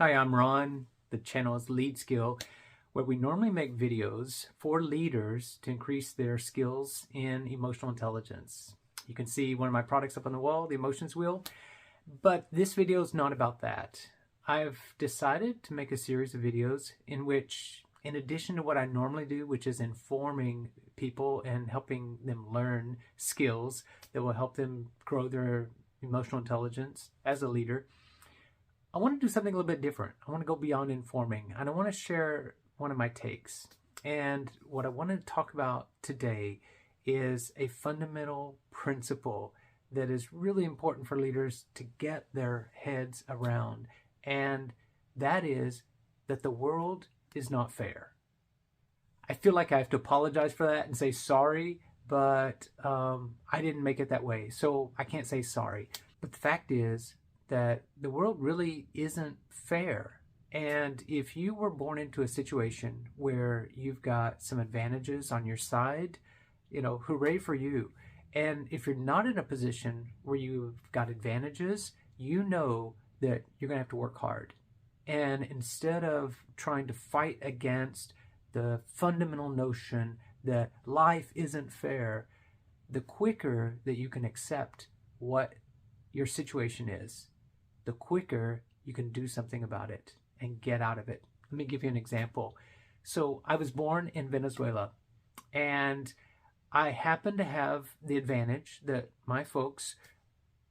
Hi, I'm Ron. The channel is Leadskill, where we normally make videos for leaders to increase their skills in emotional intelligence. You can see one of my products up on the wall, the emotions wheel, but this video is not about that. I've decided to make a series of videos in which, in addition to what I normally do, which is informing people and helping them learn skills that will help them grow their emotional intelligence as a leader, I want to do something a little bit different. I want to go beyond informing, and I want to share one of my takes. And what I want to talk about today is a fundamental principle that is really important for leaders to get their heads around, and that is that the world is not fair. I feel like I have to apologize for that and say sorry, but I didn't make it that way, so I can't say sorry. But the fact is that the world really isn't fair. And if you were born into a situation where you've got some advantages on your side, hooray for you. And if you're not in a position where you've got advantages, you know that you're going to have to work hard. And instead of trying to fight against the fundamental notion that life isn't fair, the quicker that you can accept what your situation is, the quicker you can do something about it and get out of it. Let me give you an example. So I was born in Venezuela, and I happen to have the advantage that my folks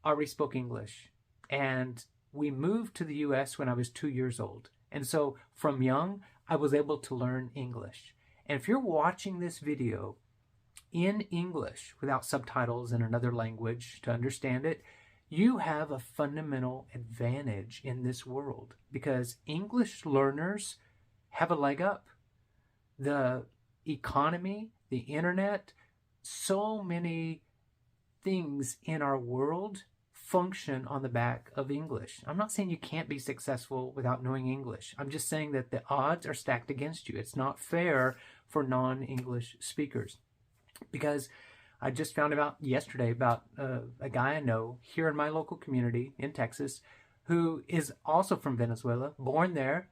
already spoke English. And we moved to the US when I was 2 years old. And so from young, I was able to learn English. And if you're watching this video in English without subtitles in another language to understand it, you have a fundamental advantage in this world because English learners have a leg up. The economy, the internet, so many things in our world function on the back of English. I'm not saying you can't be successful without knowing English. I'm just saying that the odds are stacked against you. It's not fair for non-English speakers because I just found out yesterday about a guy I know here in my local community in Texas who is also from Venezuela, born there,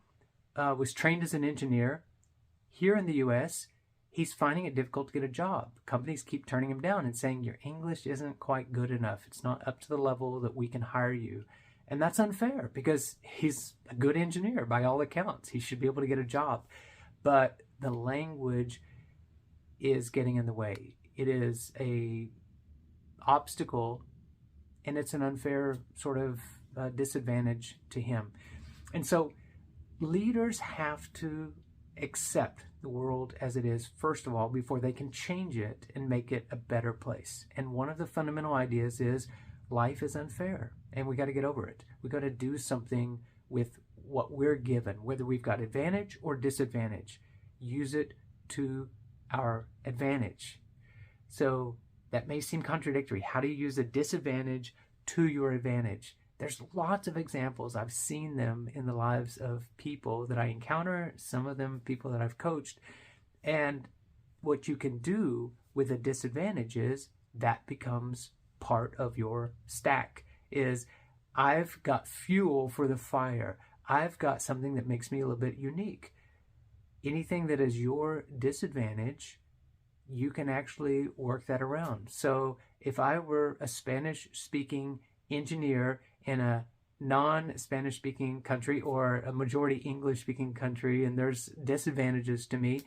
was trained as an engineer. Here in the U.S., he's finding it difficult to get a job. Companies keep turning him down and saying, your English isn't quite good enough. It's not up to the level that we can hire you. And that's unfair because he's a good engineer by all accounts. He should be able to get a job. But the language is getting in the way. It is a obstacle, and it's an unfair sort of disadvantage to him. And so leaders have to accept the world as it is, first of all, before they can change it and make it a better place. And one of the fundamental ideas is life is unfair, and we got to get over it. We got to do something with what we're given, whether we've got advantage or disadvantage. Use it to our advantage. So that may seem contradictory. How do you use a disadvantage to your advantage? There's lots of examples. I've seen them in the lives of people that I encounter, some of them people that I've coached. And what you can do with a disadvantage is that becomes part of your stack. Is I've got fuel for the fire. I've got something that makes me a little bit unique. Anything that is your disadvantage, you can actually work that around. So if I were a Spanish-speaking engineer in a non-Spanish-speaking country or a majority English-speaking country and there's disadvantages to me,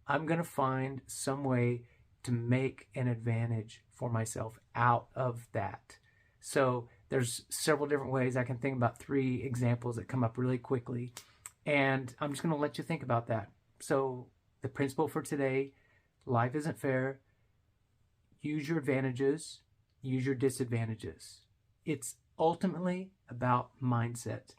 I'm going to find some way to make an advantage for myself out of that. So there's several different ways. I can think about 3 examples that come up really quickly, and I'm just going to let you think about that. So the principle for today: life isn't fair. Use your advantages, use your disadvantages. It's ultimately about mindset.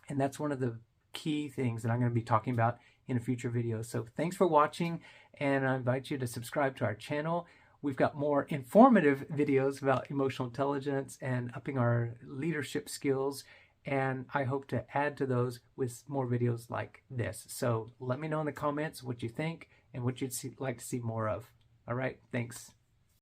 And that's one of the key things that I'm going to be talking about in a future video. So thanks for watching, and I invite you to subscribe to our channel. We've got more informative videos about emotional intelligence and upping our leadership skills, and I hope to add to those with more videos like this. So let me know in the comments what you think and what you'd like to see more of. All right, thanks.